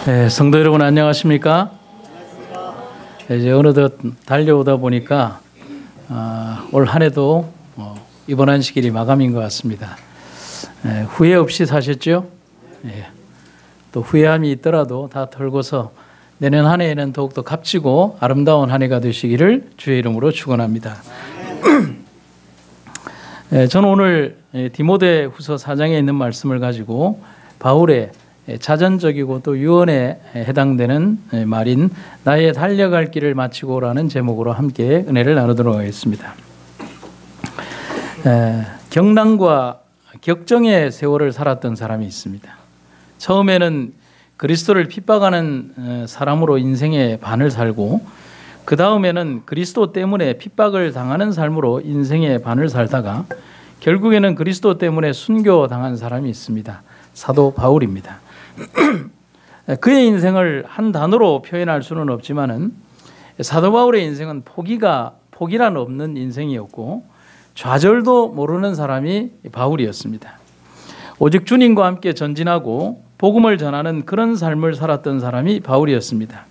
네, 성도 여러분 안녕하십니까? 이제 어느덧 달려오다 보니까 올 한 해도 이번 안식일이 마감인 것 같습니다. 후회 없이 사셨죠? 또 후회함이 있더라도 다 털고서 내년 한 해에는 더욱더 값지고 아름다운 한 해가 되시기를 주의 이름으로 축원합니다. 저는 오늘 디모데후서 4장에 있는 말씀을 가지고 바울의 자전적이고 또 유언에 해당되는 말인 나의 달려갈 길을 마치고라는 제목으로 함께 은혜를 나누도록 하겠습니다. 경랑과 격정의 세월을 살았던 사람이 있습니다. 처음에는 그리스도를 핍박하는 사람으로 인생의 반을 살고 그 다음에는 그리스도 때문에 핍박을 당하는 삶으로 인생의 반을 살다가 결국에는 그리스도 때문에 순교당한 사람이 있습니다. 사도 바울입니다. 그의 인생을 한 단어로 표현할 수는 없지만은 사도 바울의 인생은 포기란 없는 인생이었고 좌절도 모르는 사람이 바울이었습니다. 오직 주님과 함께 전진하고 복음을 전하는 그런 삶을 살았던 사람이 바울이었습니다.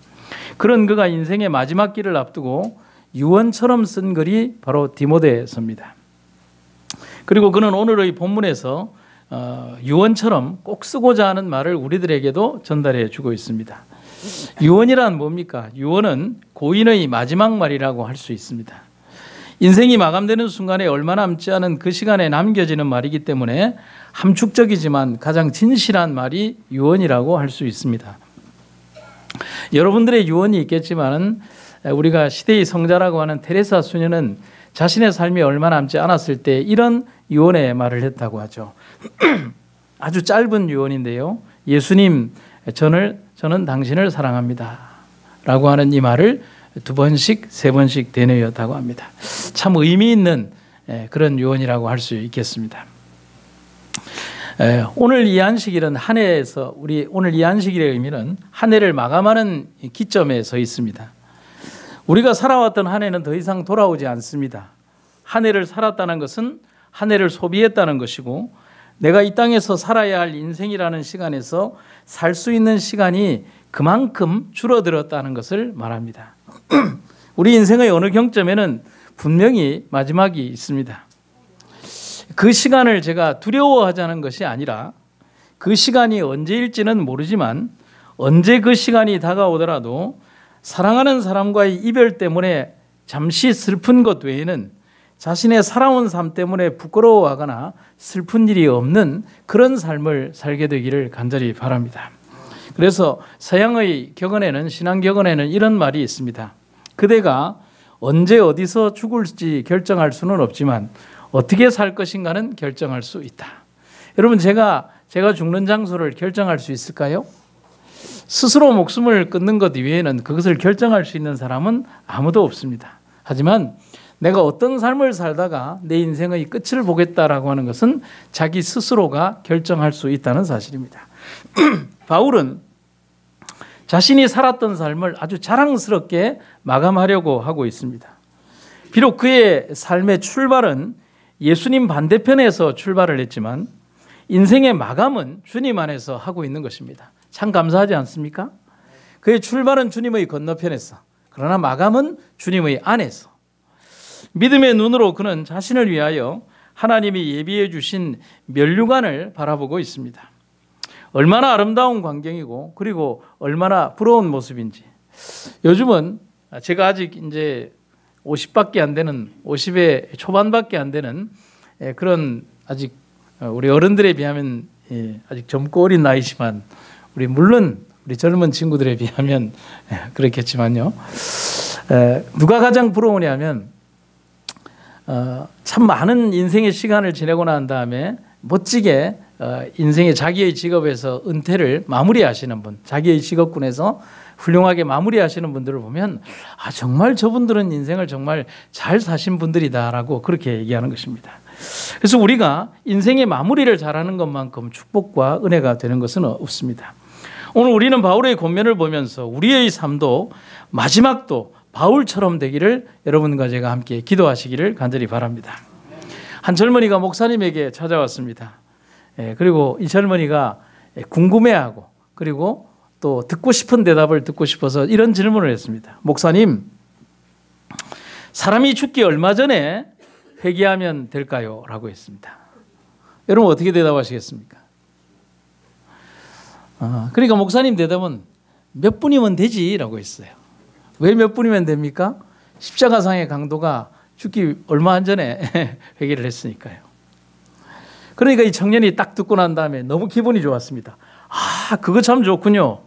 그런 그가 인생의 마지막 길을 앞두고 유언처럼 쓴 글이 바로 디모데서입니다. 그리고 그는 오늘의 본문에서 유언처럼 꼭 쓰고자 하는 말을 우리들에게도 전달해 주고 있습니다. 유언이란 뭡니까? 유언은 고인의 마지막 말이라고 할 수 있습니다. 인생이 마감되는 순간에 얼마 남지 않은 그 시간에 남겨지는 말이기 때문에 함축적이지만 가장 진실한 말이 유언이라고 할 수 있습니다. 여러분들의 유언이 있겠지만 우리가 시대의 성자라고 하는 테레사 수녀는 자신의 삶이 얼마 남지 않았을 때 이런 유언의 말을 했다고 하죠. 아주 짧은 유언인데요. 예수님, 저는 당신을 사랑합니다. 라고 하는 이 말을 2번씩, 3번씩 되뇌었다고 합니다. 참 의미 있는 그런 유언이라고 할 수 있겠습니다. 오늘 이 안식일은 한 해에서 오늘 이 안식일의 의미는 한 해를 마감하는 기점에 서 있습니다. 우리가 살아왔던 한 해는 더 이상 돌아오지 않습니다. 한 해를 살았다는 것은 한 해를 소비했다는 것이고 내가 이 땅에서 살아야 할 인생이라는 시간에서 살 수 있는 시간이 그만큼 줄어들었다는 것을 말합니다. 우리 인생의 어느 경점에는 분명히 마지막이 있습니다. 그 시간을 제가 두려워하자는 것이 아니라 그 시간이 언제일지는 모르지만 언제 그 시간이 다가오더라도 사랑하는 사람과의 이별 때문에 잠시 슬픈 것 외에는 자신의 살아온 삶 때문에 부끄러워하거나 슬픈 일이 없는 그런 삶을 살게 되기를 간절히 바랍니다. 그래서 서양의 격언에는, 신앙 격언에는 이런 말이 있습니다. 그대가 언제 어디서 죽을지 결정할 수는 없지만 어떻게 살 것인가는 결정할 수 있다. 여러분, 제가 죽는 장소를 결정할 수 있을까요? 스스로 목숨을 끊는 것 이외에는 그것을 결정할 수 있는 사람은 아무도 없습니다. 하지만 내가 어떤 삶을 살다가 내 인생의 끝을 보겠다라고 하는 것은 자기 스스로가 결정할 수 있다는 사실입니다. 바울은 자신이 살았던 삶을 아주 자랑스럽게 마감하려고 하고 있습니다. 비록 그의 삶의 출발은 예수님 반대편에서 출발을 했지만 인생의 마감은 주님 안에서 하고 있는 것입니다. 참 감사하지 않습니까? 그의 출발은 주님의 건너편에서, 그러나 마감은 주님의 안에서. 믿음의 눈으로 그는 자신을 위하여 하나님이 예비해 주신 면류관을 바라보고 있습니다. 얼마나 아름다운 광경이고 그리고 얼마나 부러운 모습인지. 요즘은 제가 아직 이제 50밖에 안 되는, 50의 초반밖에 안 되는 그런 아직 우리 어른들에 비하면 아직 젊고 어린 나이지만 물론 우리 젊은 친구들에 비하면 그렇겠지만요. 누가 가장 부러우냐면 참 많은 인생의 시간을 지내고 난 다음에 멋지게 인생의 자기의 직업에서 은퇴를 마무리하시는 분, 자기의 직업군에서 훌륭하게 마무리하시는 분들을 보면 정말 저분들은 인생을 정말 잘 사신 분들이다라고 그렇게 얘기하는 것입니다. 그래서 우리가 인생의 마무리를 잘하는 것만큼 축복과 은혜가 되는 것은 없습니다. 오늘 우리는 바울의 권면을 보면서 우리의 삶도 마지막도 바울처럼 되기를 여러분과 제가 함께 기도하시기를 간절히 바랍니다. 한 젊은이가 목사님에게 찾아왔습니다. 그리고 이 젊은이가 궁금해하고 그리고 또 듣고 싶은 대답을 듣고 싶어서 이런 질문을 했습니다. 목사님, 사람이 죽기 얼마 전에 회개하면 될까요? 라고 했습니다. 여러분 어떻게 대답하시겠습니까? 그러니까 목사님 대답은 몇 분이면 되지 라고 했어요. 왜 몇 분이면 됩니까? 십자가상의 강도가 죽기 얼마 안 전에 회개를 했으니까요. 그러니까 이 청년이 딱 듣고 난 다음에 너무 기분이 좋았습니다. 그거 참 좋군요.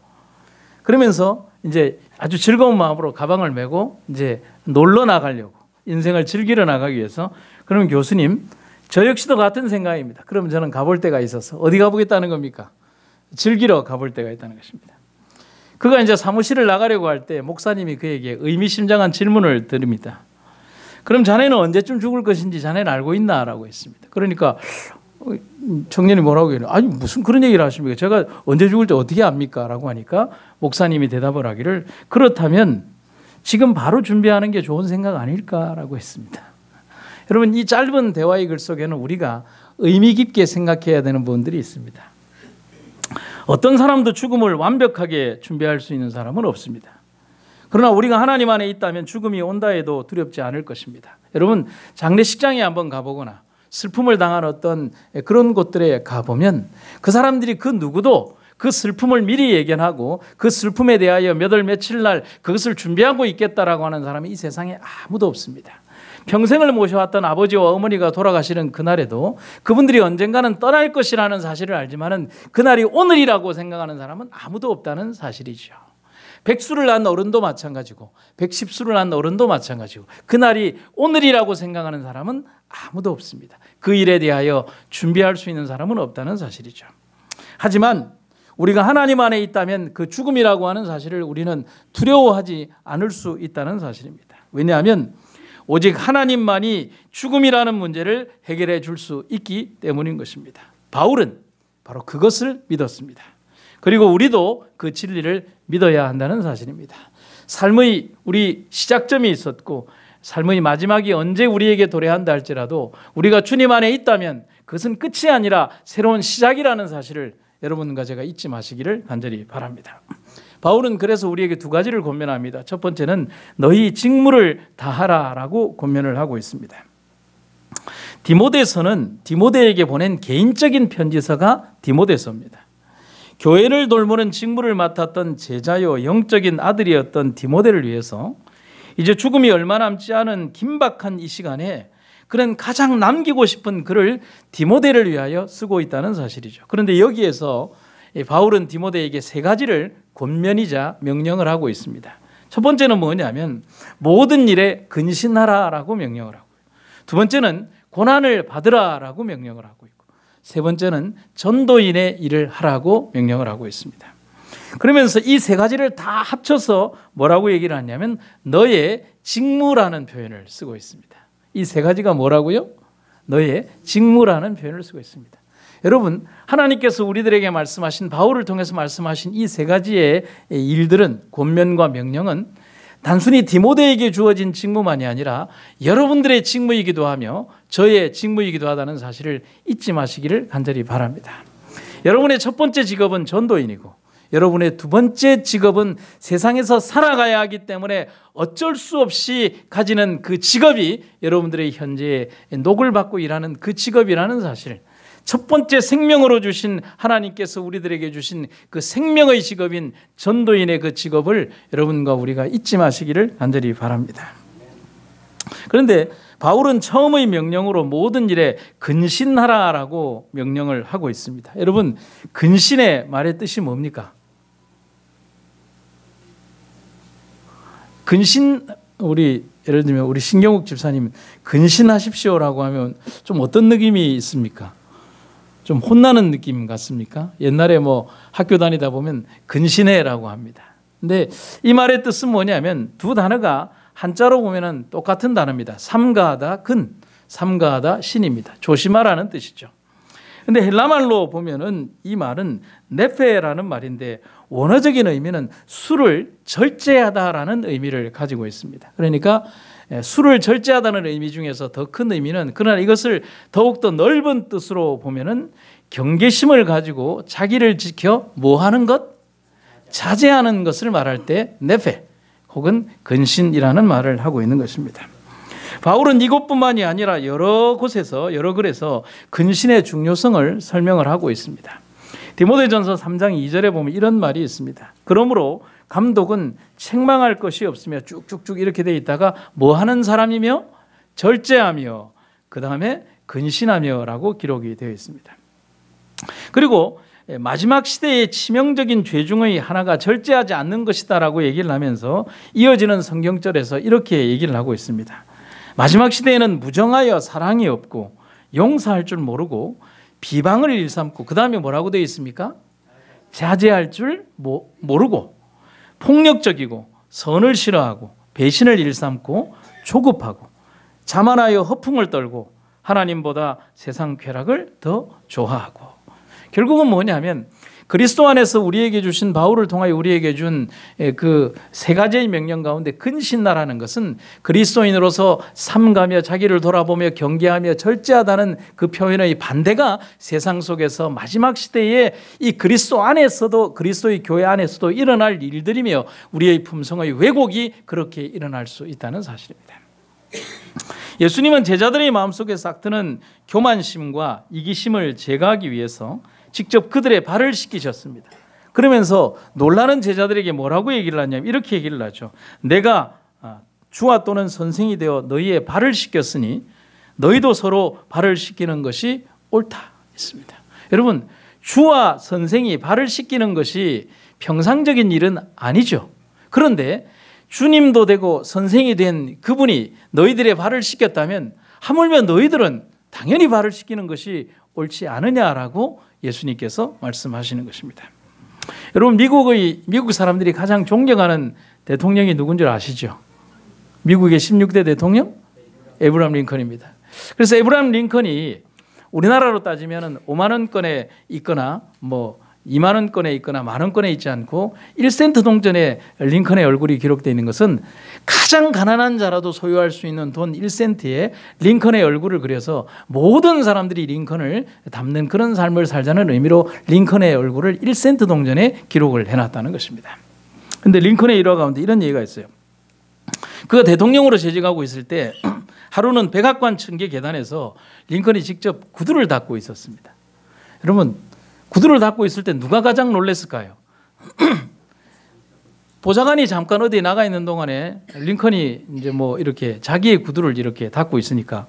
그러면서 이제 아주 즐거운 마음으로 가방을 메고 이제 놀러 나가려고, 인생을 즐기러 나가기 위해서. 그러면 교수님, 저 역시도 같은 생각입니다. 그러면 저는 가볼 데가 있어서 어디 가보겠다는 겁니까? 즐기러 가볼 데가 있다는 것입니다. 그가 이제 사무실을 나가려고 할 때 목사님이 그에게 의미심장한 질문을 드립니다. 그럼 자네는 언제쯤 죽을 것인지 자네는 알고 있나? 라고 했습니다. 그러니까 청년이 뭐라고 해요? 아니 무슨 그런 얘기를 하십니까? 제가 언제 죽을지 어떻게 압니까? 라고 하니까 목사님이 대답을 하기를, 그렇다면 지금 바로 준비하는 게 좋은 생각 아닐까라고 했습니다. 여러분, 이 짧은 대화의 글 속에는 우리가 의미 깊게 생각해야 되는 부분들이 있습니다. 어떤 사람도 죽음을 완벽하게 준비할 수 있는 사람은 없습니다. 그러나 우리가 하나님 안에 있다면 죽음이 온다 해도 두렵지 않을 것입니다. 여러분, 장례식장에 한번 가보거나 슬픔을 당한 어떤 그런 곳들에 가보면 그 사람들이 그 누구도 그 슬픔을 미리 예견하고 그 슬픔에 대하여 몇 월 며칠 날 그것을 준비하고 있겠다라고 하는 사람이 이 세상에 아무도 없습니다. 평생을 모셔왔던 아버지와 어머니가 돌아가시는 그날에도 그분들이 언젠가는 떠날 것이라는 사실을 알지만은 그날이 오늘이라고 생각하는 사람은 아무도 없다는 사실이죠. 백수를 낳은 어른도 마찬가지고 백십수를 낳은 어른도 마찬가지고 그날이 오늘이라고 생각하는 사람은 아무도 없습니다. 그 일에 대하여 준비할 수 있는 사람은 없다는 사실이죠. 하지만 우리가 하나님 안에 있다면 그 죽음이라고 하는 사실을 우리는 두려워하지 않을 수 있다는 사실입니다. 왜냐하면 오직 하나님만이 죽음이라는 문제를 해결해 줄 수 있기 때문인 것입니다. 바울은 바로 그것을 믿었습니다. 그리고 우리도 그 진리를 믿어야 한다는 사실입니다. 삶의 우리 시작점이 있었고 삶의 마지막이 언제 우리에게 도래한다 할지라도 우리가 주님 안에 있다면 그것은 끝이 아니라 새로운 시작이라는 사실을 여러분과 제가 잊지 마시기를 간절히 바랍니다. 바울은 그래서 우리에게 두 가지를 권면합니다. 첫 번째는 너희 직무를 다하라라고 권면을 하고 있습니다. 디모데서는 디모데에게 보낸 개인적인 편지서가 디모데서입니다. 교회를 돌보는 직무를 맡았던 제자요 영적인 아들이었던 디모데를 위해서 이제 죽음이 얼마 남지 않은 긴박한 이 시간에 그는 가장 남기고 싶은 글을 디모데를 위하여 쓰고 있다는 사실이죠. 그런데 여기에서 바울은 디모데에게 세 가지를 권면이자 명령을 하고 있습니다. 첫 번째는 뭐냐면 모든 일에 근신하라라고 명령을 하고요. 두 번째는 고난을 받으라라고 명령을 하고 있고 세 번째는 전도인의 일을 하라고 명령을 하고 있습니다. 그러면서 이 세 가지를 다 합쳐서 뭐라고 얘기를 하냐면 너의 직무라는 표현을 쓰고 있습니다. 이 세 가지가 뭐라고요? 너의 직무라는 표현을 쓰고 있습니다. 여러분, 하나님께서 우리들에게 말씀하신 바울을 통해서 말씀하신 이 세 가지의 일들은 권면과 명령은 단순히 디모데에게 주어진 직무만이 아니라 여러분들의 직무이기도 하며 저의 직무이기도 하다는 사실을 잊지 마시기를 간절히 바랍니다. 여러분의 첫 번째 직업은 전도인이고 여러분의 두 번째 직업은 세상에서 살아가야 하기 때문에 어쩔 수 없이 가지는 그 직업이 여러분들의 현재의 녹을 받고 일하는 그 직업이라는 사실, 첫 번째 생명으로 주신 하나님께서 우리들에게 주신 그 생명의 직업인 전도인의 그 직업을 여러분과 우리가 잊지 마시기를 간절히 바랍니다. 그런데 바울은 처음의 명령으로 모든 일에 근신하라라고 명령을 하고 있습니다. 여러분, 근신의 말의 뜻이 뭡니까? 근신, 예를 들면 우리 신경욱 집사님 근신하십시오라고 하면 좀 어떤 느낌이 있습니까? 좀 혼나는 느낌 같습니까? 옛날에 뭐 학교 다니다 보면 근신해라고 합니다. 근데 이 말의 뜻은 뭐냐면 두 단어가 한자로 보면은 똑같은 단어입니다. 삼가하다 근, 삼가하다 신입니다. 조심하라는 뜻이죠. 근데 헬라말로 보면은 이 말은 네페라는 말인데 원어적인 의미는 술을 절제하다라는 의미를 가지고 있습니다. 그러니까 술을 절제하다는 의미 중에서 더 큰 의미는, 그러나 이것을 더욱더 넓은 뜻으로 보면은 경계심을 가지고 자기를 지켜 뭐 하는 것? 자제하는 것을 말할 때 네페 혹은 근신이라는 말을 하고 있는 것입니다. 바울은 이곳뿐만이 아니라 여러 곳에서 여러 글에서 근신의 중요성을 설명을 하고 있습니다. 디모데전서 3장 2절에 보면 이런 말이 있습니다. 그러므로 감독은 책망할 것이 없으며 쭉쭉쭉 이렇게 돼 있다가 뭐 하는 사람이며 절제하며 그 다음에 근신하며라고 기록이 되어 있습니다. 그리고 마지막 시대의 치명적인 죄 중의 하나가 절제하지 않는 것이다라고 얘기를 하면서 이어지는 성경절에서 이렇게 얘기를 하고 있습니다. 마지막 시대에는 무정하여 사랑이 없고 용서할 줄 모르고 비방을 일삼고 그 다음에 뭐라고 되어 있습니까? 자제할 줄 모르고 폭력적이고 선을 싫어하고 배신을 일삼고 조급하고 자만하여 허풍을 떨고 하나님보다 세상 쾌락을 더 좋아하고. 결국은 뭐냐면 그리스도 안에서 우리에게 주신 바울을 통하여 우리에게 준 그 세 가지의 명령 가운데 근신하라는 것은 그리스도인으로서 삼가며 자기를 돌아보며 경계하며 절제하다는 그 표현의 반대가 세상 속에서 마지막 시대에 이 그리스도 안에서도 그리스도의 교회 안에서도 일어날 일들이며 우리의 품성의 왜곡이 그렇게 일어날 수 있다는 사실입니다. 예수님은 제자들의 마음속에 싹트는 교만심과 이기심을 제거하기 위해서 직접 그들의 발을 씻기셨습니다. 그러면서 놀라는 제자들에게 뭐라고 얘기를 하냐면 이렇게 얘기를 하죠. 내가 주와 또는 선생이 되어 너희의 발을 씻겼으니 너희도 서로 발을 씻기는 것이 옳다 했습니다. 여러분, 주와 선생이 발을 씻기는 것이 평상적인 일은 아니죠. 그런데 주님도 되고 선생이 된 그분이 너희들의 발을 씻겼다면 하물며 너희들은 당연히 발을 씻기는 것이 옳지 않으냐라고 예수님께서 말씀하시는 것입니다. 여러분, 미국 사람들이 가장 존경하는 대통령이 누군 줄 아시죠? 미국의 16대 대통령? 에브라함 링컨입니다. 그래서 에브라함 링컨이 우리나라로 따지면 5만 원권에 있거나 2만 원권에 있거나 만 원권에 있지 않고 1센트 동전에 링컨의 얼굴이 기록되어 있는 것은 가장 가난한 자라도 소유할 수 있는 돈 1센트에 링컨의 얼굴을 그려서 모든 사람들이 링컨을 닮는 그런 삶을 살자는 의미로 링컨의 얼굴을 1센트 동전에 기록을 해놨다는 것입니다. 그런데 링컨의 일화 가운데 이런 얘기가 있어요. 그가 대통령으로 재직하고 있을 때 하루는 백악관 층계 계단에서 링컨이 직접 구두를 닦고 있었습니다. 여러분, 구두를 닦고 있을 때 누가 가장 놀랐을까요? 보좌관이 잠깐 어디 나가 있는 동안에 링컨이 이제 이렇게 자기의 구두를 이렇게 닦고 있으니까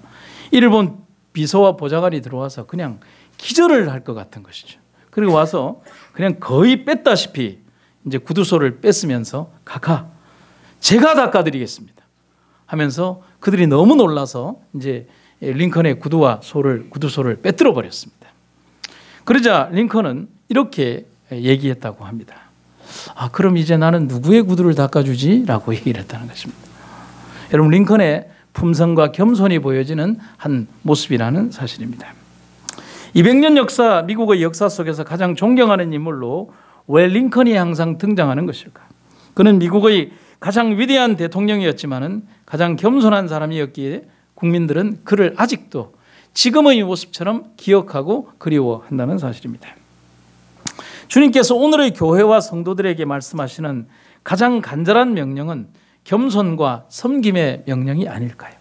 이를 본 비서와 보좌관이 들어와서 그냥 기절을 할 것 같은 것이죠. 그리고 와서 그냥 거의 뺐다시피 이제 구두소를 뺐으면서 카카 제가 닦아드리겠습니다 하면서 그들이 너무 놀라서 이제 링컨의 구두소를 빼들어 버렸습니다. 그러자 링컨은 이렇게 얘기했다고 합니다. 그럼 이제 나는 누구의 구두를 닦아주지? 라고 얘기를 했다는 것입니다. 여러분, 링컨의 품성과 겸손이 보여지는 한 모습이라는 사실입니다. 200년 역사, 미국의 역사 속에서 가장 존경하는 인물로 왜 링컨이 항상 등장하는 것일까? 그는 미국의 가장 위대한 대통령이었지만은 가장 겸손한 사람이었기에 국민들은 그를 아직도 지금의 모습처럼 기억하고 그리워한다는 사실입니다. 주님께서 오늘의 교회와 성도들에게 말씀하시는 가장 간절한 명령은 겸손과 섬김의 명령이 아닐까요?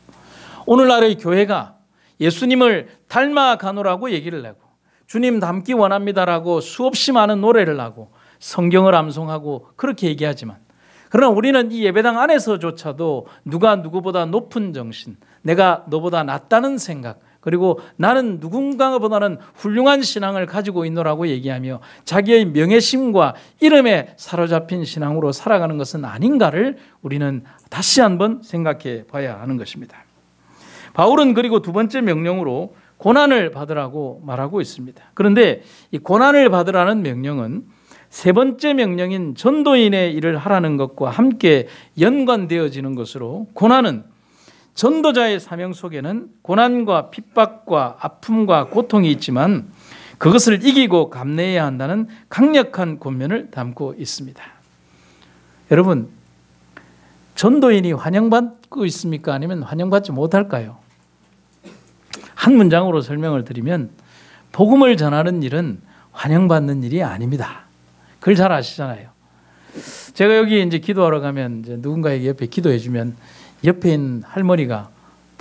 오늘날의 교회가 예수님을 닮아가노라고 얘기를 하고 주님 닮기 원합니다라고 수없이 많은 노래를 하고 성경을 암송하고 그렇게 얘기하지만 그러나 우리는 이 예배당 안에서조차도 누가 누구보다 높은 정신, 내가 너보다 낫다는 생각, 그리고 나는 누군가보다는 훌륭한 신앙을 가지고 있노라고 얘기하며 자기의 명예심과 이름에 사로잡힌 신앙으로 살아가는 것은 아닌가를 우리는 다시 한번 생각해 봐야 하는 것입니다. 바울은 그리고 두 번째 명령으로 고난을 받으라고 말하고 있습니다. 그런데 이 고난을 받으라는 명령은 세 번째 명령인 전도인의 일을 하라는 것과 함께 연관되어지는 것으로 고난은 전도자의 사명 속에는 고난과 핍박과 아픔과 고통이 있지만 그것을 이기고 감내해야 한다는 강력한 권면을 담고 있습니다. 여러분, 전도인이 환영받고 있습니까? 아니면 환영받지 못할까요? 한 문장으로 설명을 드리면 복음을 전하는 일은 환영받는 일이 아닙니다. 그걸 잘 아시잖아요. 제가 여기 이제 기도하러 가면 이제 누군가에게 옆에 기도해주면 옆에 있는 할머니가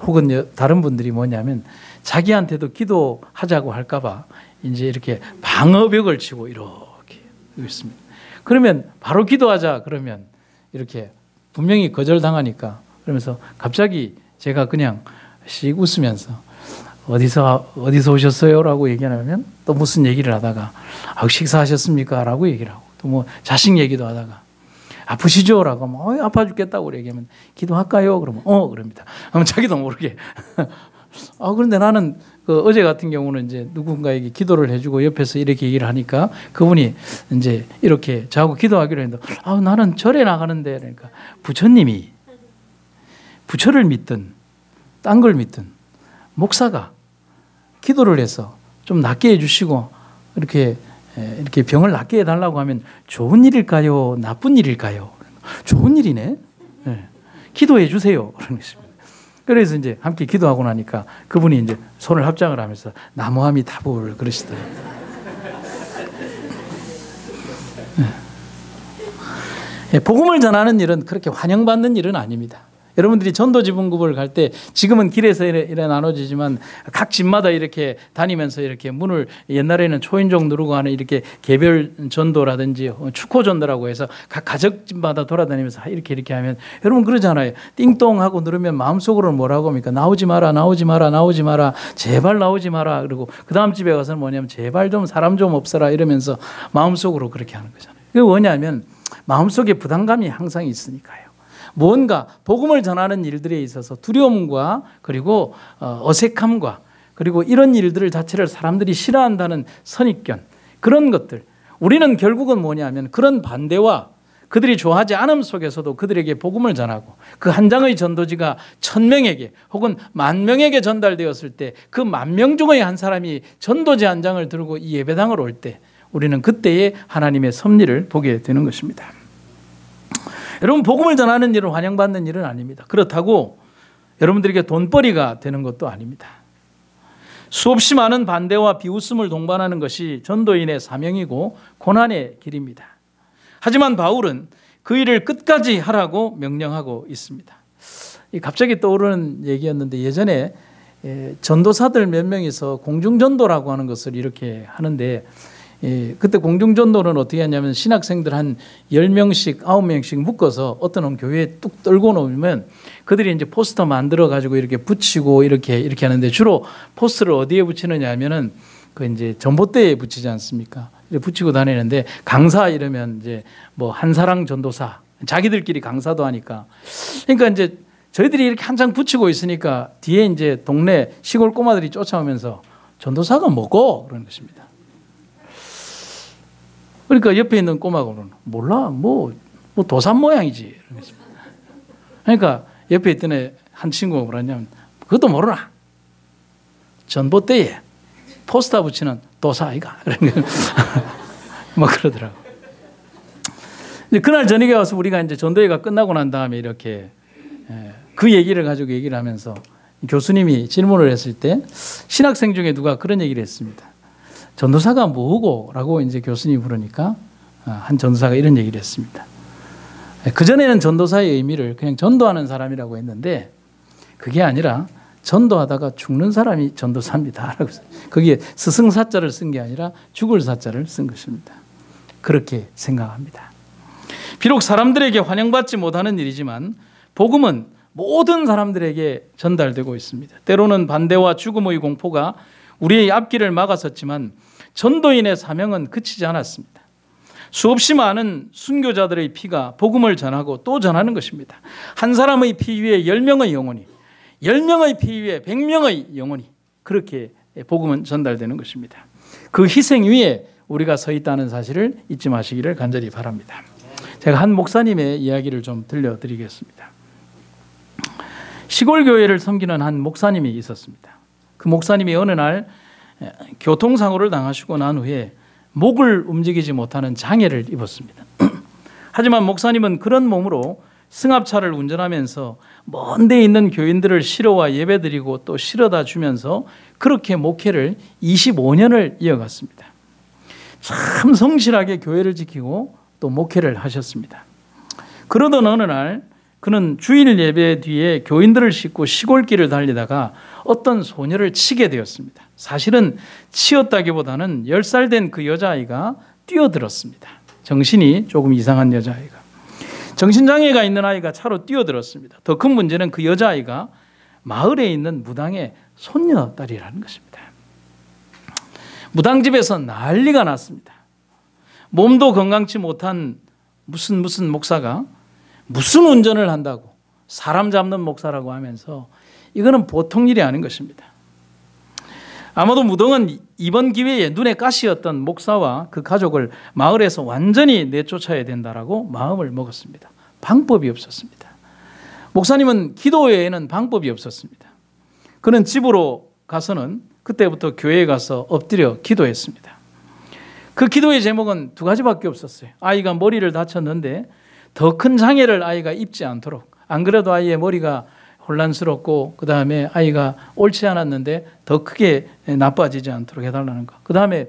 혹은 다른 분들이 뭐냐면 자기한테도 기도하자고 할까봐 이제 이렇게 방어벽을 치고 이렇게 있습니다. 그러면 바로 기도하자 그러면 이렇게 분명히 거절당하니까 그러면서 갑자기 제가 그냥 씩 웃으면서 어디서 오셨어요? 라고 얘기하면 또 무슨 얘기를 하다가 식사하셨습니까? 라고 얘기를 하고 또 뭐 자식 얘기도 하다가 아프시죠? 라고 하면 아파 죽겠다고 얘기하면 기도할까요? 그러면 그럽니다. 그러면 자기도 모르게 그런데 나는 어제 같은 경우는 이제 누군가에게 기도를 해주고 옆에서 이렇게 얘기를 하니까 그분이 이제 이렇게 저하고 기도하기로 했는데 나는 절에 나가는데 그러니까 부처님이 부처를 믿든 딴 걸 믿든 목사가 기도를 해서 좀 낫게 해주시고 이렇게 병을 낫게 해달라고 하면 좋은 일일까요? 나쁜 일일까요? 좋은 일이네. 네. 기도해 주세요. 그런 것입니다. 그래서 이제 함께 기도하고 나니까 그분이 이제 손을 합장을 하면서 나무아미 타불 그러시더라고요. 네. 복음을 전하는 일은 그렇게 환영받는 일은 아닙니다. 여러분들이 전도지분급을 갈 때 지금은 길에서 이래 나눠지지만 각 집마다 이렇게 다니면서 이렇게 문을 옛날에는 초인종 누르고 하는 이렇게 개별 전도라든지 축호 전도라고 해서 각 가정집마다 돌아다니면서 이렇게 하면 여러분 그러잖아요. 띵동 하고 누르면 마음속으로는 뭐라고 합니까? 나오지 마라, 나오지 마라, 나오지 마라, 제발 나오지 마라. 그리고 그 다음 집에 가서는 뭐냐면 제발 좀 사람 좀 없어라 이러면서 마음속으로 그렇게 하는 거잖아요. 그게 뭐냐면 마음속에 부담감이 항상 있으니까요. 뭔가 복음을 전하는 일들에 있어서 두려움과 그리고 어색함과 그리고 이런 일들 자체를 사람들이 싫어한다는 선입견 그런 것들 우리는 결국은 뭐냐면 그런 반대와 그들이 좋아하지 않음 속에서도 그들에게 복음을 전하고 그 한 장의 전도지가 1000명에게 혹은 10,000명에게 전달되었을 때 그 10,000명 중의 한 사람이 전도지 한 장을 들고 이 예배당을 올 때 우리는 그때의 하나님의 섭리를 보게 되는 것입니다. 여러분 복음을 전하는 일은 환영받는 일은 아닙니다. 그렇다고 여러분들에게 돈벌이가 되는 것도 아닙니다. 수없이 많은 반대와 비웃음을 동반하는 것이 전도인의 사명이고 고난의 길입니다. 하지만 바울은 그 일을 끝까지 하라고 명령하고 있습니다. 갑자기 떠오르는 얘기였는데 예전에 전도사들 몇 명이서 공중전도라고 하는 것을 이렇게 하는데 그때 공중전도는 어떻게 하냐면 신학생들 한 10명씩 9명씩 묶어서 어떤 놈 교회에 뚝 떨고 놓으면 그들이 이제 포스터 만들어 가지고 이렇게 붙이고 이렇게 하는데 주로 포스터를 어디에 붙이느냐 하면은 그 이제 전봇대에 붙이지 않습니까? 이렇게 붙이고 다니는데 강사 이러면 이제 뭐 한사랑 전도사 자기들끼리 강사도 하니까 그러니까 이제 저희들이 이렇게 한 장 붙이고 있으니까 뒤에 이제 동네 시골 꼬마들이 쫓아오면서 전도사가 뭐고 그러는 것입니다. 그러니까 옆에 있는 꼬마가 몰라 뭐 도산 모양이지. 그러니까 옆에 있던 한 친구가 뭐라냐면 그것도 모르나 전봇대에 포스터 붙이는 도사 아이가 뭐 그러더라고. 그날 저녁에 와서 우리가 이제 전도회가 끝나고 난 다음에 이렇게 그 얘기를 가지고 얘기를 하면서 교수님이 질문을 했을 때 신학생 중에 누가 그런 얘기를 했습니다. 전도사가 뭐고? 라고 이제 교수님이 물으니까 한 전도사가 이런 얘기를 했습니다. 그전에는 전도사의 의미를 그냥 전도하는 사람이라고 했는데 그게 아니라 전도하다가 죽는 사람이 전도사입니다. 거기에 스승사자를 쓴 게 아니라 죽을 사자를 쓴 것입니다. 그렇게 생각합니다. 비록 사람들에게 환영받지 못하는 일이지만 복음은 모든 사람들에게 전달되고 있습니다. 때로는 반대와 죽음의 공포가 우리의 앞길을 막았었지만 전도인의 사명은 그치지 않았습니다. 수없이 많은 순교자들의 피가 복음을 전하고 또 전하는 것입니다. 한 사람의 피 위에 10명의 영혼이 10명의 피 위에 100명의 영혼이 그렇게 복음은 전달되는 것입니다. 그 희생 위에 우리가 서 있다는 사실을 잊지 마시기를 간절히 바랍니다. 제가 한 목사님의 이야기를 좀 들려드리겠습니다. 시골 교회를 섬기는 한 목사님이 있었습니다. 그 목사님이 어느 날 교통사고를 당하시고 난 후에 목을 움직이지 못하는 장애를 입었습니다. 하지만 목사님은 그런 몸으로 승합차를 운전하면서 먼 데 있는 교인들을 실어와 예배드리고 또 실어다 주면서 그렇게 목회를 25년을 이어갔습니다. 참 성실하게 교회를 지키고 또 목회를 하셨습니다. 그러던 어느 날 그는 주일 예배 뒤에 교인들을 싣고 시골길을 달리다가 어떤 소녀를 치게 되었습니다. 사실은 치었다기보다는 10살 된 그 여자아이가 뛰어들었습니다. 정신이 조금 이상한 여자아이가. 정신장애가 있는 아이가 차로 뛰어들었습니다. 더 큰 문제는 그 여자아이가 마을에 있는 무당의 손녀딸이라는 것입니다. 무당집에서 난리가 났습니다. 몸도 건강치 못한 무슨 목사가 무슨 운전을 한다고 사람 잡는 목사라고 하면서 이거는 보통 일이 아닌 것입니다. 아마도 무당은 이번 기회에 눈에 가시였던 목사와 그 가족을 마을에서 완전히 내쫓아야 된다라고 마음을 먹었습니다. 방법이 없었습니다. 목사님은 기도 외에는 방법이 없었습니다. 그는 집으로 가서는 그때부터 교회에 가서 엎드려 기도했습니다. 그 기도의 제목은 두 가지밖에 없었어요. 아이가 머리를 다쳤는데 더 큰 장애를 아이가 입지 않도록, 안 그래도 아이의 머리가 혼란스럽고 그 다음에 아이가 옳지 않았는데 더 크게 나빠지지 않도록 해달라는 거. 그 다음에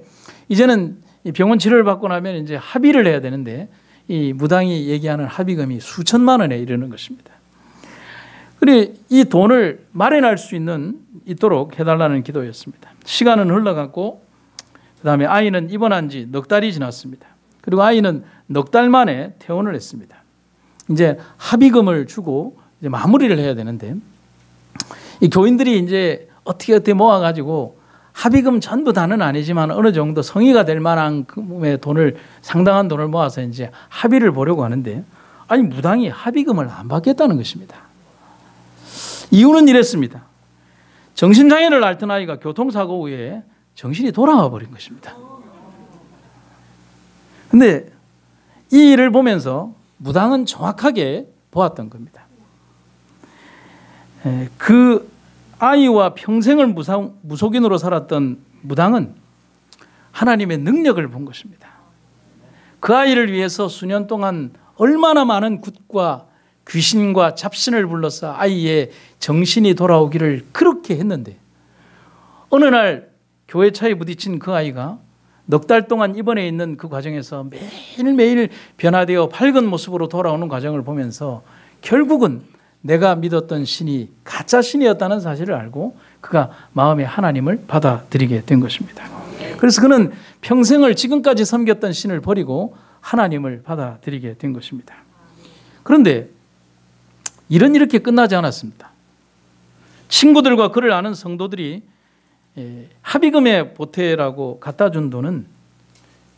이제는 병원 치료를 받고 나면 이제 합의를 해야 되는데 이 무당이 얘기하는 합의금이 수천만 원에 이르는 것입니다. 그리고 이 돈을 마련할 수 있도록 해달라는 기도였습니다. 시간은 흘러갔고 그 다음에 아이는 입원한 지 넉 달이 지났습니다. 그리고 아이는 넉 달 만에 퇴원을 했습니다. 이제 합의금을 주고 이제 마무리를 해야 되는데 이 교인들이 이제 어떻게 모아가지고 합의금 전부 다는 아니지만 어느 정도 성의가 될 만한 금의 돈을 상당한 돈을 모아서 이제 합의를 보려고 하는데 아니 무당이 합의금을 안 받겠다는 것입니다. 이유는 이랬습니다. 정신장애를 앓던 아이가 교통사고 후에 정신이 돌아와 버린 것입니다. 그런데 이 일을 보면서 무당은 정확하게 보았던 겁니다. 그 아이와 평생을 무속인으로 살았던 무당은 하나님의 능력을 본 것입니다. 그 아이를 위해서 수년 동안 얼마나 많은 굿과 귀신과 잡신을 불러서 아이의 정신이 돌아오기를 그렇게 했는데 어느 날 교회 차에 부딪힌 그 아이가 넉 달 동안 입원해 있는 그 과정에서 매일매일 변화되어 밝은 모습으로 돌아오는 과정을 보면서 결국은 내가 믿었던 신이 가짜 신이었다는 사실을 알고 그가 마음에 하나님을 받아들이게 된 것입니다. 그래서 그는 평생을 지금까지 섬겼던 신을 버리고 하나님을 받아들이게 된 것입니다. 그런데 일은 이렇게 끝나지 않았습니다. 친구들과 그를 아는 성도들이 합의금의 보태라고 갖다 준 돈은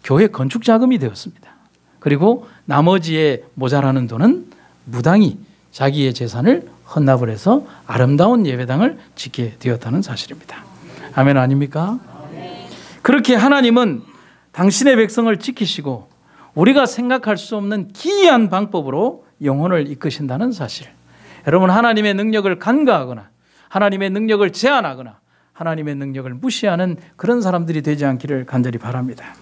교회 건축 자금이 되었습니다. 그리고 나머지의 모자라는 돈은 무당이 자기의 재산을 헌납을 해서 아름다운 예배당을 짓게 되었다는 사실입니다. 아멘 아닙니까? 그렇게 하나님은 당신의 백성을 지키시고 우리가 생각할 수 없는 기이한 방법으로 영혼을 이끄신다는 사실. 여러분 하나님의 능력을 간과하거나 하나님의 능력을 제한하거나 하나님의 능력을 무시하는 그런 사람들이 되지 않기를 간절히 바랍니다.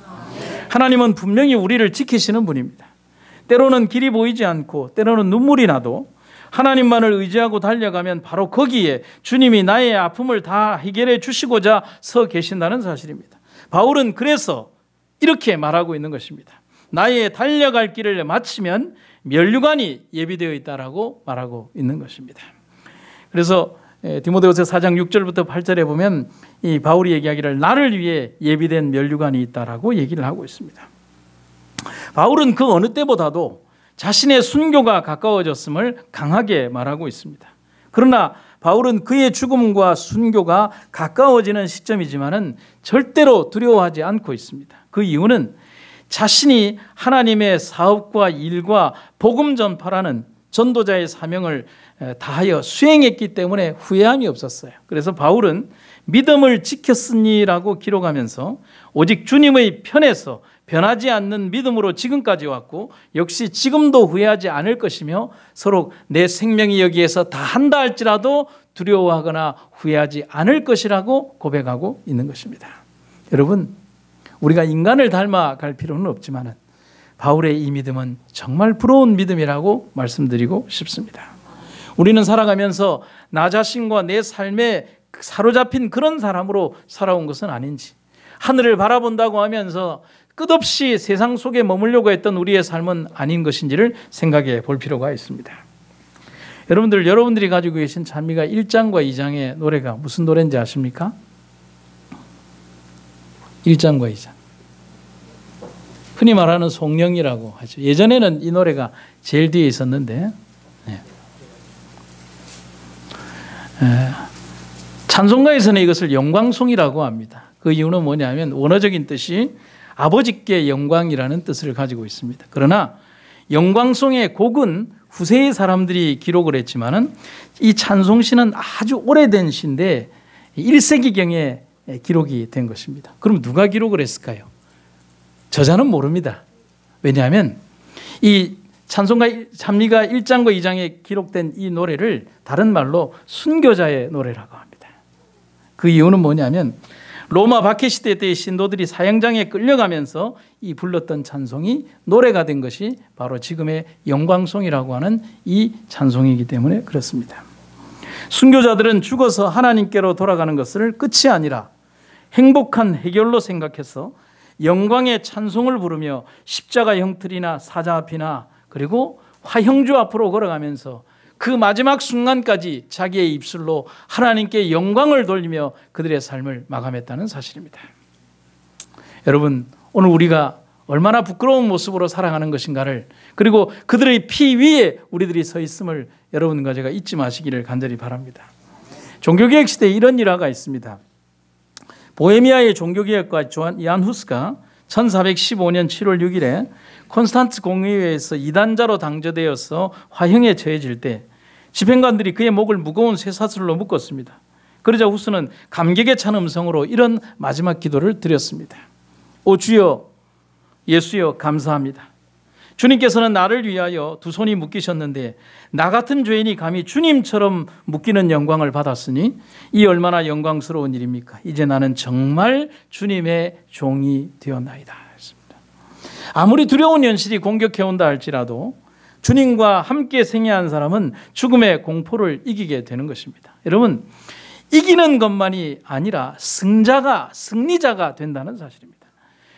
하나님은 분명히 우리를 지키시는 분입니다. 때로는 길이 보이지 않고 때로는 눈물이 나도 하나님만을 의지하고 달려가면 바로 거기에 주님이 나의 아픔을 다 해결해 주시고자 서 계신다는 사실입니다. 바울은 그래서 이렇게 말하고 있는 것입니다. 나의 달려갈 길을 마치면 면류관이 예비되어 있다라고 말하고 있는 것입니다. 그래서 디모데후서 4장 6절부터 8절에 보면 이 바울이 얘기하기를 나를 위해 예비된 면류관이 있다라고 얘기를 하고 있습니다. 바울은 그 어느 때보다도 자신의 순교가 가까워졌음을 강하게 말하고 있습니다. 그러나 바울은 그의 죽음과 순교가 가까워지는 시점이지만은 절대로 두려워하지 않고 있습니다. 그 이유는 자신이 하나님의 사업과 일과 복음 전파라는 전도자의 사명을 다하여 수행했기 때문에 후회함이 없었어요. 그래서 바울은 믿음을 지켰으니라고 기록하면서 오직 주님의 편에서 변하지 않는 믿음으로 지금까지 왔고 역시 지금도 후회하지 않을 것이며 서로 내 생명이 여기에서 다한다 할지라도 두려워하거나 후회하지 않을 것이라고 고백하고 있는 것입니다. 여러분 우리가 인간을 닮아갈 필요는 없지만 바울의 이 믿음은 정말 부러운 믿음이라고 말씀드리고 싶습니다. 우리는 살아가면서 나 자신과 내 삶에 사로잡힌 그런 사람으로 살아온 것은 아닌지 하늘을 바라본다고 하면서 끝없이 세상 속에 머물려고 했던 우리의 삶은 아닌 것인지를 생각해 볼 필요가 있습니다. 여러분들이 가지고 계신 찬미가 1장과 2장의 노래가 무슨 노래인지 아십니까? 1장과 2장. 흔히 말하는 송영이라고 하죠. 예전에는 이 노래가 제일 뒤에 있었는데 찬송가에서는 이것을 영광송이라고 합니다. 그 이유는 뭐냐면 원어적인 뜻이 아버지께 영광이라는 뜻을 가지고 있습니다. 그러나 영광송의 곡은 후세의 사람들이 기록을 했지만은 이 찬송시는 아주 오래된 시인데 1세기경에 기록이 된 것입니다. 그럼 누가 기록을 했을까요? 저자는 모릅니다. 왜냐하면 이 찬미가 1장과 2장에 기록된 이 노래를 다른 말로 순교자의 노래라고 합니다. 그 이유는 뭐냐면 로마 박해시대 때의 신도들이 사형장에 끌려가면서 이 불렀던 찬송이 노래가 된 것이 바로 지금의 영광송이라고 하는 이 찬송이기 때문에 그렇습니다. 순교자들은 죽어서 하나님께로 돌아가는 것을 끝이 아니라 행복한 해결로 생각해서 영광의 찬송을 부르며 십자가 형틀이나 사자 앞이나 그리고 화형주 앞으로 걸어가면서 그 마지막 순간까지 자기의 입술로 하나님께 영광을 돌리며 그들의 삶을 마감했다는 사실입니다. 여러분, 오늘 우리가 얼마나 부끄러운 모습으로 살아가는 것인가를, 그리고 그들의 피 위에 우리들이 서 있음을 여러분과 제가 잊지 마시기를 간절히 바랍니다. 종교개혁 시대에 이런 일화가 있습니다. 보헤미아의 종교개혁가 이안 후스가 1415년 7월 6일에 콘스탄츠 공의회에서 이단자로 당조되어서 화형에 처해질 때 집행관들이 그의 목을 무거운 쇠사슬로 묶었습니다. 그러자 후스는 감격에 찬 음성으로 이런 마지막 기도를 드렸습니다. 오 주여, 예수여, 감사합니다. 주님께서는 나를 위하여 두 손이 묶이셨는데 나 같은 죄인이 감히 주님처럼 묶이는 영광을 받았으니 이 얼마나 영광스러운 일입니까? 이제 나는 정말 주님의 종이 되었나이다. 아무리 두려운 현실이 공격해온다 할지라도 주님과 함께 생애한 사람은 죽음의 공포를 이기게 되는 것입니다. 여러분, 이기는 것만이 아니라 승리자가 된다는 사실입니다.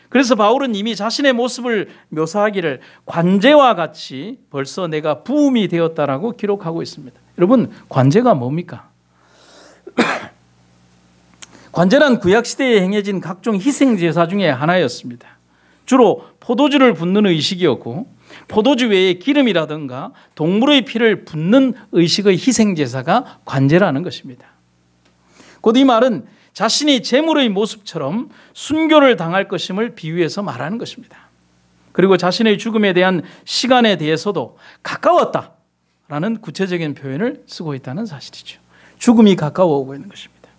그래서 바울은 이미 자신의 모습을 묘사하기를 관제와 같이 벌써 내가 부음이 되었다라고 기록하고 있습니다. 여러분, 관제가 뭡니까? 관제란 구약시대에 행해진 각종 희생제사 중에 하나였습니다. 주로 포도주를 붓는 의식이었고 포도주 외에 기름이라든가 동물의 피를 붓는 의식의 희생제사가 관제라는 것입니다. 곧 이 말은 자신이 제물의 모습처럼 순교를 당할 것임을 비유해서 말하는 것입니다. 그리고 자신의 죽음에 대한 시간에 대해서도 가까웠다라는 구체적인 표현을 쓰고 있다는 사실이죠. 죽음이 가까워 오고 있는 것입니다.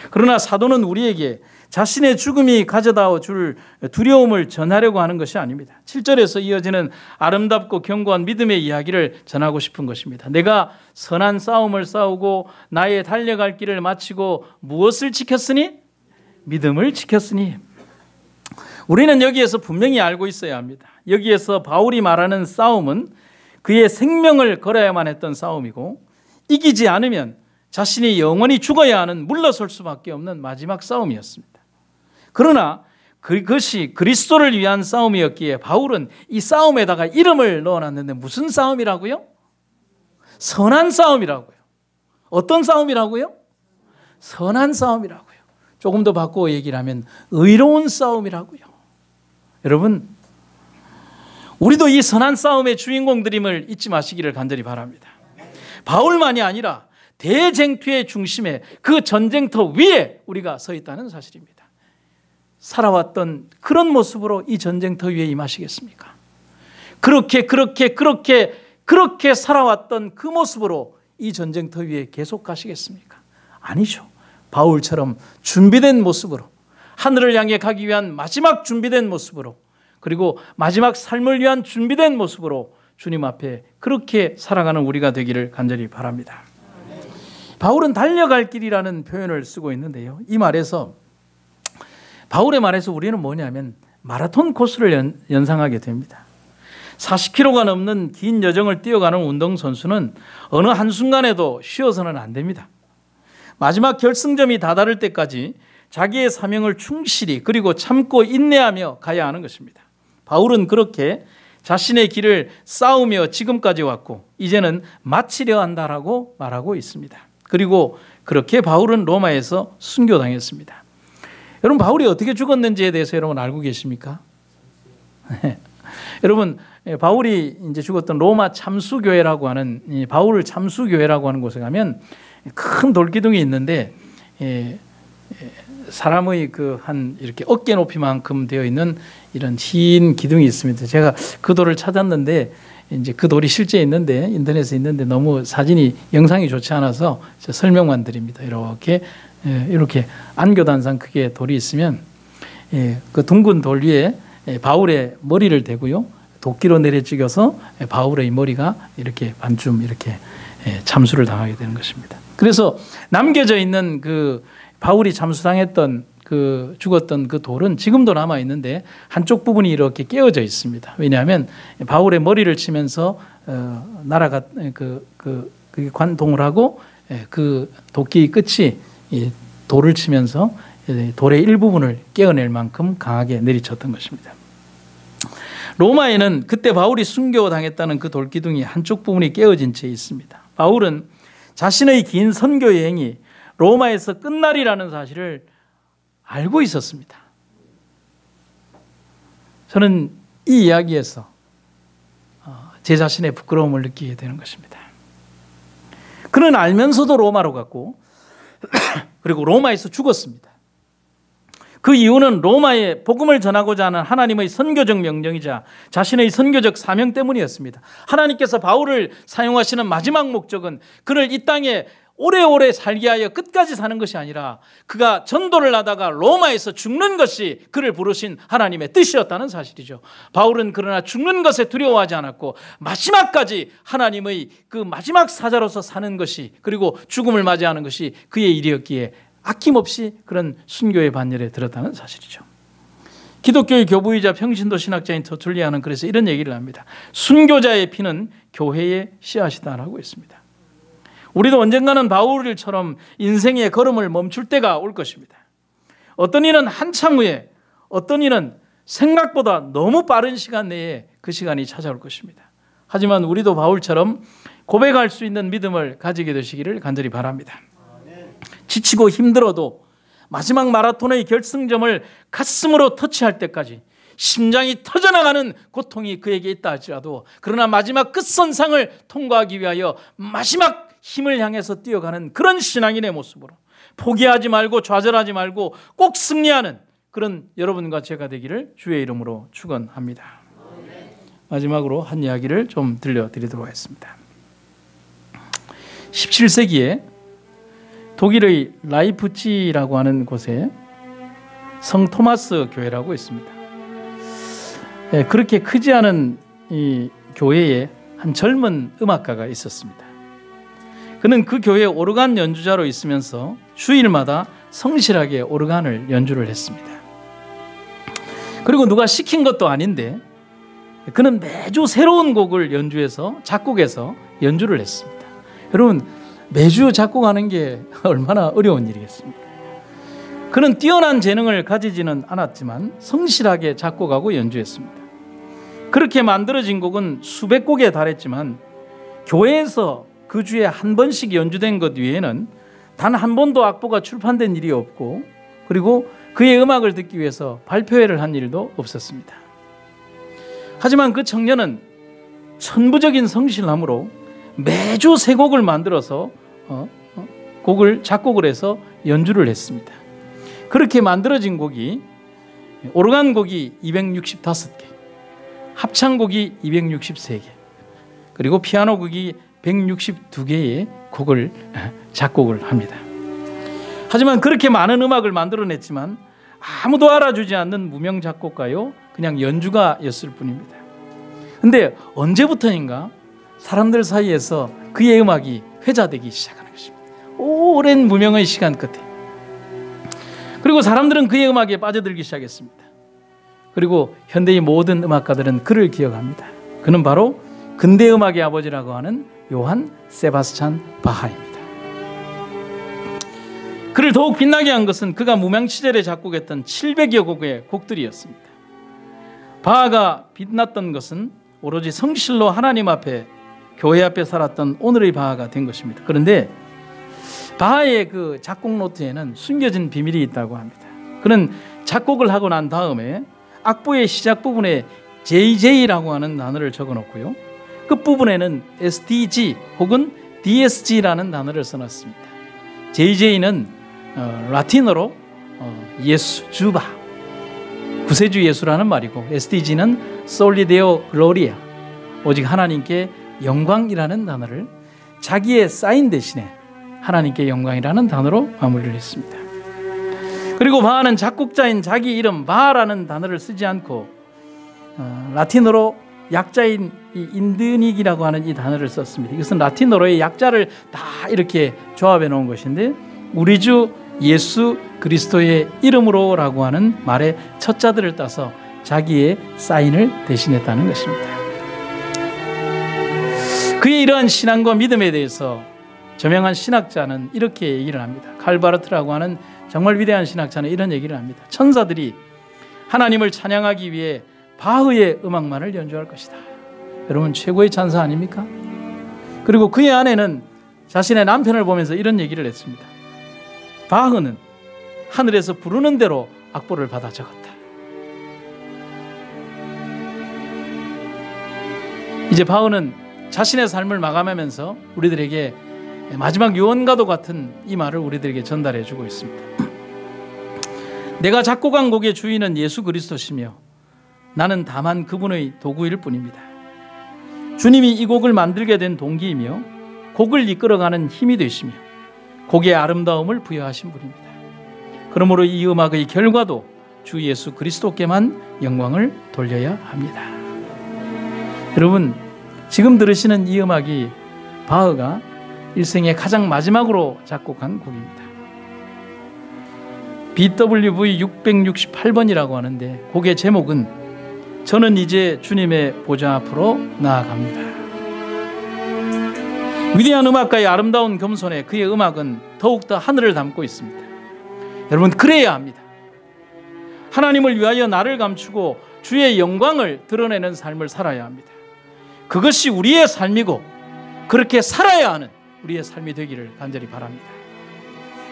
그러나 사도는 우리에게 자신의 죽음이 가져다 줄 두려움을 전하려고 하는 것이 아닙니다. 7절에서 이어지는 아름답고 견고한 믿음의 이야기를 전하고 싶은 것입니다. 내가 선한 싸움을 싸우고 나의 달려갈 길을 마치고 무엇을 지켰으니? 믿음을 지켰으니. 우리는 여기에서 분명히 알고 있어야 합니다. 여기에서 바울이 말하는 싸움은 그의 생명을 걸어야만 했던 싸움이고 이기지 않으면 자신이 영원히 죽어야 하는 물러설 수밖에 없는 마지막 싸움이었습니다. 그러나 그것이 그리스도를 위한 싸움이었기에 바울은 이 싸움에다가 이름을 넣어놨는데 무슨 싸움이라고요? 선한 싸움이라고요. 어떤 싸움이라고요? 선한 싸움이라고요. 조금 더 바꾸어 얘기를 하면 의로운 싸움이라고요. 여러분, 우리도 이 선한 싸움의 주인공들임을 잊지 마시기를 간절히 바랍니다. 바울만이 아니라 대쟁투의 중심에 그 전쟁터 위에 우리가 서 있다는 사실입니다. 살아왔던 그런 모습으로 이 전쟁터 위에 임하시겠습니까? 그렇게 살아왔던 그 모습으로 이 전쟁터 위에 계속 가시겠습니까? 아니죠. 바울처럼 준비된 모습으로, 하늘을 향해 가기 위한 마지막 준비된 모습으로, 그리고 마지막 삶을 위한 준비된 모습으로 주님 앞에 그렇게 살아가는 우리가 되기를 간절히 바랍니다. 바울은 달려갈 길이라는 표현을 쓰고 있는데요. 이 말에서, 바울의 말에서 우리는 뭐냐면 마라톤 코스를 연상하게 됩니다. 40km가 넘는 긴 여정을 뛰어가는 운동선수는 어느 한순간에도 쉬어서는 안 됩니다. 마지막 결승점이 다다를 때까지 자기의 사명을 충실히 그리고 참고 인내하며 가야 하는 것입니다. 바울은 그렇게 자신의 길을 싸우며 지금까지 왔고 이제는 마치려 한다라고 말하고 있습니다. 그리고 그렇게 바울은 로마에서 순교당했습니다. 여러분, 바울이 어떻게 죽었는지에 대해서 여러분 알고 계십니까? 여러분, 바울이 이제 죽었던 로마 참수교회라고 하는 바울 참수교회라고 하는 곳에 가면 큰 돌기둥이 있는데 사람의 그 한 이렇게 어깨 높이만큼 되어 있는 이런 흰 기둥이 있습니다. 제가 그 돌을 찾았는데 이제 그 돌이 실제 있는데 인터넷에 있는데 너무 사진이 영상이 좋지 않아서 설명만 드립니다. 이렇게 안교단상 크기의 돌이 있으면 그 둥근 돌 위에 바울의 머리를 대고요. 도끼로 내려찍어서 바울의 머리가 이렇게 반쯤 이렇게 참수를 당하게 되는 것입니다. 그래서 남겨져 있는 그 바울이 참수당했던 그 죽었던 그 돌은 지금도 남아 있는데 한쪽 부분이 이렇게 깨어져 있습니다. 왜냐하면 바울의 머리를 치면서 날아가 그 관통을 하고 그 도끼 끝이 돌을 치면서 돌의 일부분을 깨어낼 만큼 강하게 내리쳤던 것입니다. 로마에는 그때 바울이 순교당했다는 그 돌기둥이 한쪽 부분이 깨어진 채 있습니다. 바울은 자신의 긴 선교 여행이 로마에서 끝날이라는 사실을 알고 있었습니다. 저는 이 이야기에서 제 자신의 부끄러움을 느끼게 되는 것입니다. 그는 알면서도 로마로 갔고 그리고 로마에서 죽었습니다. 그 이유는 로마에 복음을 전하고자 하는 하나님의 선교적 명령이자 자신의 선교적 사명 때문이었습니다. 하나님께서 바울을 사용하시는 마지막 목적은 그를 이 땅에 오래오래 살게 하여 끝까지 사는 것이 아니라 그가 전도를 하다가 로마에서 죽는 것이 그를 부르신 하나님의 뜻이었다는 사실이죠. 바울은 그러나 죽는 것에 두려워하지 않았고 마지막까지 하나님의 그 마지막 사자로서 사는 것이 그리고 죽음을 맞이하는 것이 그의 일이었기에 아낌없이 그런 순교의 반열에 들었다는 사실이죠. 기독교의 교부이자 평신도 신학자인 터툴리아는 그래서 이런 얘기를 합니다. 순교자의 피는 교회의 씨앗이다라고 했습니다. 우리도 언젠가는 바울처럼 인생의 걸음을 멈출 때가 올 것입니다. 어떤 이는 한참 후에, 어떤 이는 생각보다 너무 빠른 시간 내에 그 시간이 찾아올 것입니다. 하지만 우리도 바울처럼 고백할 수 있는 믿음을 가지게 되시기를 간절히 바랍니다. 지치고 힘들어도 마지막 마라톤의 결승점을 가슴으로 터치할 때까지 심장이 터져나가는 고통이 그에게 있다 할지라도 그러나 마지막 끝선상을 통과하기 위하여 마지막 힘을 향해서 뛰어가는 그런 신앙인의 모습으로 포기하지 말고 좌절하지 말고 꼭 승리하는 그런 여러분과 제가 되기를 주의 이름으로 축원합니다. 마지막으로 한 이야기를 좀 들려드리도록 하겠습니다. 17세기에 독일의 라이프치히라고 하는 곳에 성 토마스 교회라고 있습니다. 그렇게 크지 않은 이 교회에 한 젊은 음악가가 있었습니다. 그는 그 교회 오르간 연주자로 있으면서 주일마다 성실하게 오르간을 연주를 했습니다. 그리고 누가 시킨 것도 아닌데 그는 매주 새로운 곡을 연주해서 작곡해서 연주를 했습니다. 여러분, 매주 작곡하는 게 얼마나 어려운 일이겠습니까? 그는 뛰어난 재능을 가지지는 않았지만 성실하게 작곡하고 연주했습니다. 그렇게 만들어진 곡은 수백 곡에 달했지만 교회에서 그 주에 한 번씩 연주된 것 외에는 단 한 번도 악보가 출판된 일이 없고 그리고 그의 음악을 듣기 위해서 발표회를 한 일도 없었습니다. 하지만 그 청년은 천부적인 성실함으로 매주 새 곡을 만들어서 곡을 작곡을 해서 연주를 했습니다. 그렇게 만들어진 곡이 오르간 곡이 265개, 합창곡이 263개, 그리고 피아노 곡이 162개의 곡을 작곡을 합니다. 하지만 그렇게 많은 음악을 만들어냈지만 아무도 알아주지 않는 무명 작곡가요, 그냥 연주가였을 뿐입니다. 그런데 언제부터인가 사람들 사이에서 그의 음악이 회자되기 시작하는 것입니다. 오랜 무명의 시간 끝에. 그리고 사람들은 그의 음악에 빠져들기 시작했습니다. 그리고 현대의 모든 음악가들은 그를 기억합니다. 그는 바로 근대 음악의 아버지라고 하는 요한 세바스찬 바하입니다. 그를 더욱 빛나게 한 것은 그가 무명 시절에 작곡했던 700여 곡의 곡들이었습니다. 바하가 빛났던 것은 오로지 성실로 하나님 앞에, 교회 앞에 살았던 오늘의 바하가 된 것입니다. 그런데 바하의 그 작곡 노트에는 숨겨진 비밀이 있다고 합니다. 그는 작곡을 하고 난 다음에 악보의 시작 부분에 JJ라고 하는 단어를 적어놓고요, 끝부분에는 SDG 혹은 DSG라는 단어를 써놨습니다. JJ는 라틴어로 예수, 주바, 구세주 예수라는 말이고, SDG는 Soli Deo Gloria, 오직 하나님께 영광이라는 단어를 자기의 사인 대신에 하나님께 영광이라는 단어로 마무리를 했습니다. 그리고 바하는 작곡자인 자기 이름 바하라는 단어를 쓰지 않고 라틴어로 약자인 이 인드닉이라고 하는 이 단어를 썼습니다. 이것은 라틴어로의 약자를 다 이렇게 조합해 놓은 것인데, 우리 주 예수 그리스도의 이름으로라고 하는 말의 첫 자들을 따서 자기의 사인을 대신했다는 것입니다. 그의 이러한 신앙과 믿음에 대해서 저명한 신학자는 이렇게 얘기를 합니다. 칼바르트라고 하는 정말 위대한 신학자는 이런 얘기를 합니다. 천사들이 하나님을 찬양하기 위해 바흐의 음악만을 연주할 것이다. 여러분, 최고의 찬사 아닙니까? 그리고 그의 아내는 자신의 남편을 보면서 이런 얘기를 했습니다. 바흐는 하늘에서 부르는 대로 악보를 받아 적었다. 이제 바흐는 자신의 삶을 마감하면서 우리들에게 마지막 유언과도 같은 이 말을 우리들에게 전달해 주고 있습니다. 내가 작곡한 곡의 주인은 예수 그리스도시며 나는 다만 그분의 도구일 뿐입니다. 주님이 이 곡을 만들게 된 동기이며 곡을 이끌어가는 힘이 되시며 곡의 아름다움을 부여하신 분입니다. 그러므로 이 음악의 결과도 주 예수 그리스도께만 영광을 돌려야 합니다. 여러분, 지금 들으시는 이 음악이 바흐가 일생의 가장 마지막으로 작곡한 곡입니다. BWV 668번이라고 하는데, 곡의 제목은 저는 이제 주님의 보좌 앞으로 나아갑니다. 위대한 음악가의 아름다운 겸손에 그의 음악은 더욱더 하늘을 담고 있습니다. 여러분, 그래야 합니다. 하나님을 위하여 나를 감추고 주의 영광을 드러내는 삶을 살아야 합니다. 그것이 우리의 삶이고 그렇게 살아야 하는 우리의 삶이 되기를 간절히 바랍니다.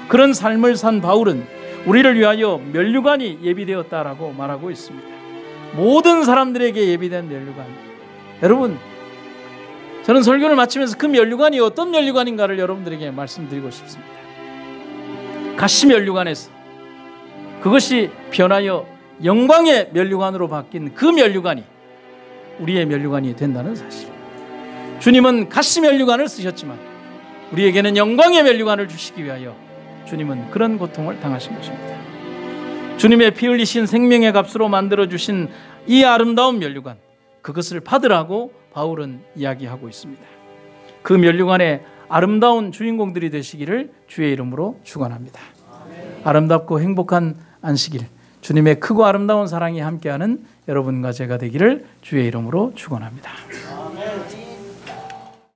그런 삶을 산 바울은 우리를 위하여 면류관이 예비되었다라고 말하고 있습니다. 모든 사람들에게 예비된 면류관. 여러분, 저는 설교를 마치면서 그 면류관이 어떤 면류관인가를 여러분들에게 말씀드리고 싶습니다. 가시 면류관에서 그것이 변하여 영광의 면류관으로 바뀐 그 면류관이 우리의 면류관이 된다는 사실. 주님은 가시 면류관을 쓰셨지만 우리에게는 영광의 면류관을 주시기 위하여 주님은 그런 고통을 당하신 것입니다. 주님의 피 흘리신 생명의 값으로 만들어주신 이 아름다운 면류관, 그것을 받으라고 바울은 이야기하고 있습니다. 그 면류관의 아름다운 주인공들이 되시기를 주의 이름으로 축원합니다. 아름답고 행복한 안식일, 주님의 크고 아름다운 사랑이 함께하는 여러분과 제가 되기를 주의 이름으로 축원합니다.